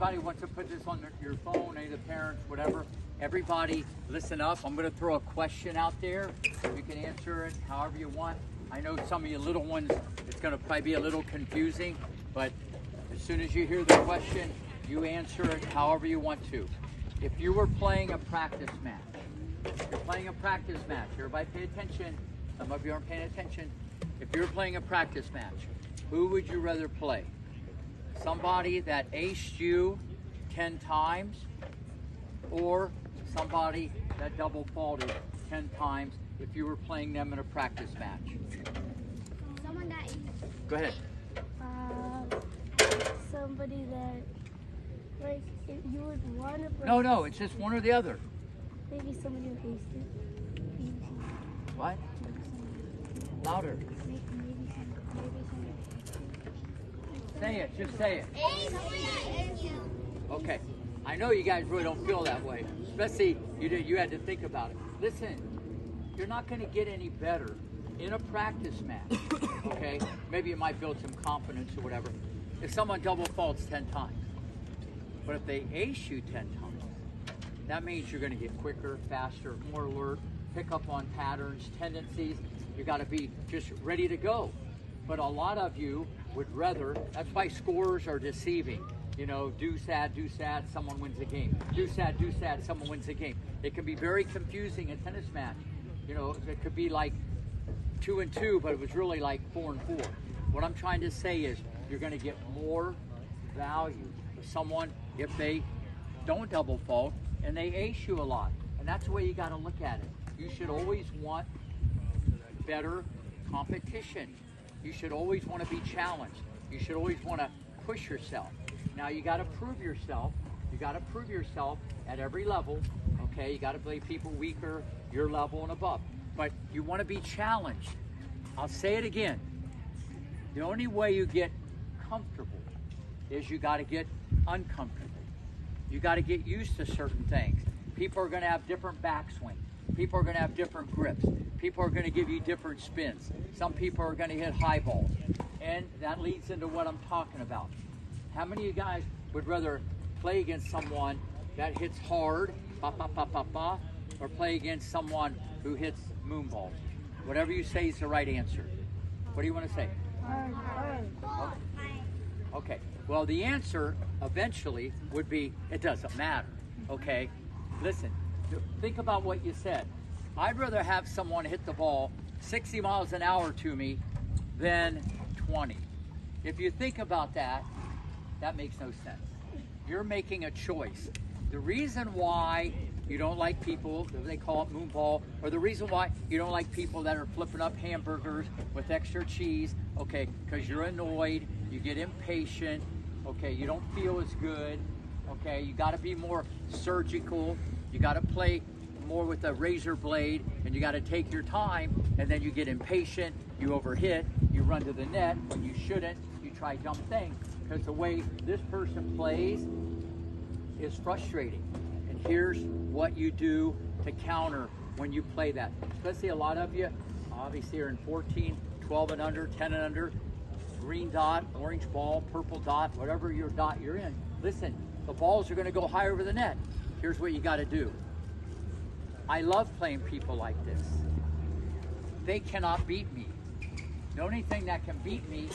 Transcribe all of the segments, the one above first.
anybody wants to put this on your phone, any of the parents, whatever, everybody listen up. I'm going to throw a question out there. You can answer it however you want. I know some of you little ones, it's going to probably be a little confusing, but as soon as you hear the question, you answer it however you want to. If you were playing a practice match, you're playing a practice match, everybody pay attention. Some of you aren't paying attention. If you're playing a practice match, who would you rather play? Somebody that aced you 10 times, or somebody that double faulted 10 times if you were playing them in a practice match? Someone that... Go ahead. Somebody that, like, if you would want to play... No, it's just one or the other. Maybe somebody who hates it. What? Louder. Maybe Say it, just say it. Okay, I know you guys really don't feel that way, especially you had to think about it. Listen, you're not going to get any better in a practice match, okay? Maybe you might build some confidence or whatever. If someone double faults 10 times, but if they ace you 10 times, that means you're going to get quicker, faster, more alert, pick up on patterns, tendencies. You got to be just ready to go. But a lot of you would rather, that's why scores are deceiving. You know, do sad, someone wins the game. Do sad, someone wins the game. It can be very confusing, a tennis match. You know, it could be like 2-2, but it was really like 4-4. What I'm trying to say is you're going to get more value with someone if they don't double fault and they ace you a lot. And that's the way you got to look at it. You should always want better competition. You should always want to be challenged. You should always want to push yourself. Now you got to prove yourself. You got to prove yourself at every level. Okay, you got to play people weaker, your level and above. But you want to be challenged. I'll say it again. The only way you get comfortable is you got to get uncomfortable. You got to get used to certain things. People are going to have different backswings. People are going to have different grips. People are going to give you different spins. Some people are going to hit high balls. And that leads into what I'm talking about. How many of you guys would rather play against someone that hits hard, ba, ba, ba, ba, ba, or play against someone who hits moon balls? Whatever you say is the right answer. What do you want to say? Okay. Well, the answer eventually would be, it doesn't matter. Okay? Listen, think about what you said. I'd rather have someone hit the ball 60 miles an hour to me than 20. If you think about that, that makes no sense. You're making a choice. The reason why you don't like people, they call it moonball, or the reason why you don't like people that are flipping up hamburgers with extra cheese, okay, because you're annoyed, you get impatient, okay, you don't feel as good, okay, you got to be more surgical, you got to play more with a razor blade, and you got to take your time, and then you get impatient, you overhit, you run to the net when you shouldn't, you try dumb things, because the way this person plays is frustrating. And here's what you do to counter when you play that. Especially a lot of you, obviously are in 14, 12 and under, 10 and under, green dot, orange ball, purple dot, whatever your dot you're in. Listen, the balls are going to go high over the net. Here's what you got to do. I love playing people like this. They cannot beat me. The only thing that can beat me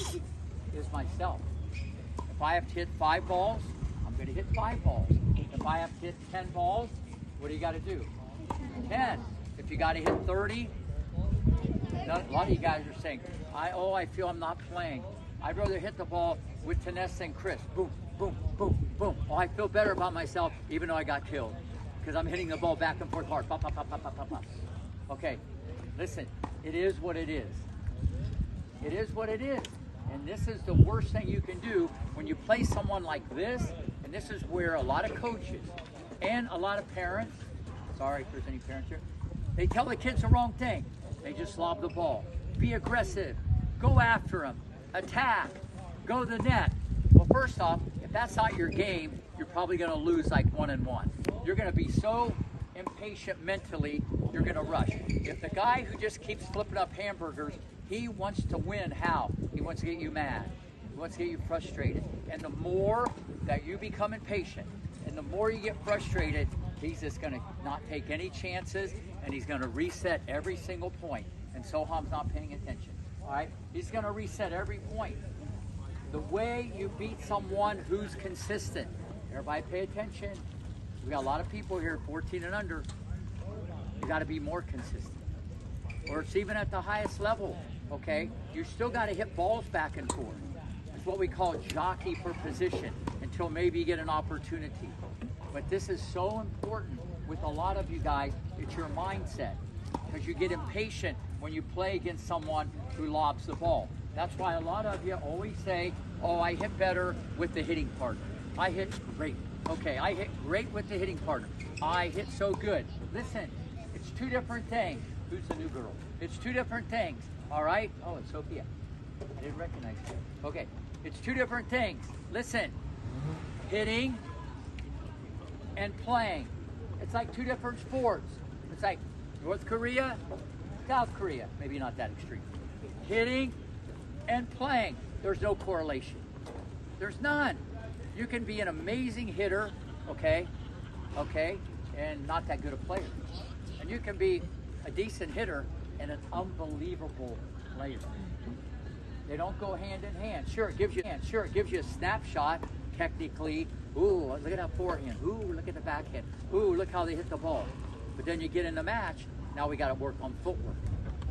is myself. If I have to hit 5 balls, I'm going to hit 5 balls. If I have to hit 10 balls, what do you got to do? 10. If you got to hit 30, a lot of you guys are saying, I feel I'm not playing. I'd rather hit the ball with finesse than Chris. Boom, boom, boom, boom. Oh, I feel better about myself even though I got killed because I'm hitting the ball back and forth hard. Pop, pop, pop, pop, pop, pop, pop. Okay, listen, it is what it is. It is what it is. And this is the worst thing you can do when you play someone like this. And this is where a lot of coaches and a lot of parents, sorry if there's any parents here, they tell the kids the wrong thing. They just lob the ball. Be aggressive. Go after them. Attack. Go to the net. Well, first off, if that's not your game, you're probably going to lose like 1-1. You're going to be so impatient mentally, you're going to rush. If the guy who just keeps flipping up hamburgers, he wants to win how? He wants to get you mad. He wants to get you frustrated. And the more that you become impatient. And the more you get frustrated, he's just going to not take any chances, and he's going to reset every single point. And Soham's not paying attention. All right? He's going to reset every point. The way you beat someone who's consistent. Everybody pay attention. We got a lot of people here, 14 and under. You got to be more consistent. Or it's even at the highest level, okay? You still got to hit balls back and forth. It's what we call jockey for position until maybe you get an opportunity. But this is so important with a lot of you guys. It's your mindset, because you get impatient when you play against someone who lobs the ball. That's why a lot of you always say, oh, I hit better with the hitting partner. I hit great. Okay, I hit great with the hitting partner. I hit so good. Listen, it's two different things. Who's the new girl? It's two different things, all right? Oh, it's Sophia. I didn't recognize you. Okay, it's two different things. Listen, hitting and playing. It's like two different sports. It's like North Korea, South Korea. Maybe not that extreme. Hitting and playing. There's no correlation. There's none. You can be an amazing hitter, okay, and not that good a player. And you can be a decent hitter and an unbelievable player. They don't go hand in hand. Sure, it gives you a snapshot technically. Ooh, look at that forehand. Ooh, look at the backhand. Ooh, look how they hit the ball. But then you get in the match, now we got to work on footwork.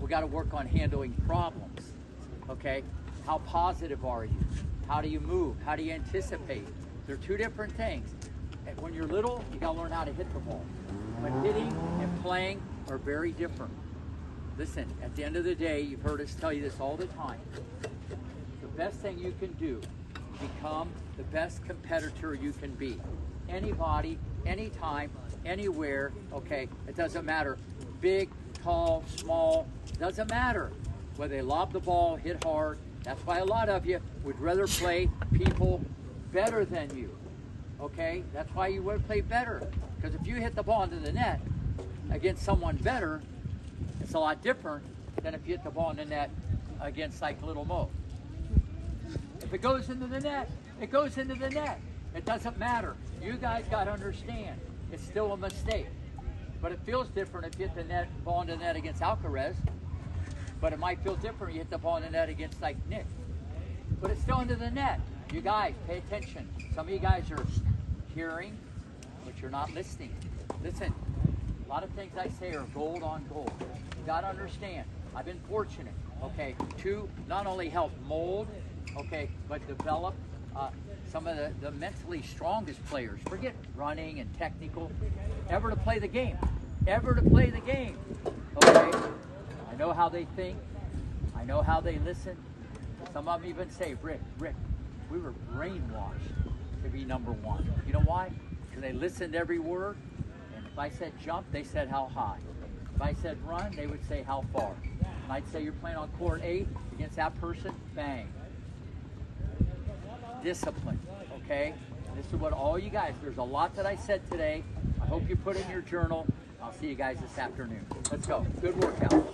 We got to work on handling problems. Okay? How positive are you? How do you move? How do you anticipate? They're two different things. And when you're little, you got to learn how to hit the ball. But hitting and playing are very different. Listen, at the end of the day, you've heard us tell you this all the time. The best thing you can do is become the best competitor you can be. Anybody, anytime, anywhere, okay? It doesn't matter. Big, tall, small, doesn't matter. Whether they lob the ball, hit hard. That's why a lot of you would rather play people better than you, okay? That's why you would play better. Because if you hit the ball into the net against someone better, it's a lot different than if you hit the ball in the net against like Little Mo. If it goes into the net, it goes into the net. It doesn't matter. You guys got to understand, it's still a mistake. But it feels different if you hit the ball in the net against Alcaraz. But it might feel different you hit the ball in the net against like Nick. But it's still into the net. You guys, pay attention. Some of you guys are hearing, but you're not listening. Listen, a lot of things I say are gold on gold. You got to understand, I've been fortunate, okay, to not only help mold, okay, but develop some of the mentally strongest players. Forget running and technical, ever to play the game. Ever to play the game, okay? I know how they think. I know how they listen. Some of them even say, Rick, we were brainwashed to be number one. You know why? Because they listened to every word. And if I said jump, they said how high. If I said run, they would say how far. And I'd say you're playing on court 8 against that person, bang. Discipline, okay? And this is what all you guys, there's a lot that I said today. I hope you put in your journal. I'll see you guys this afternoon. Let's go. Good workout.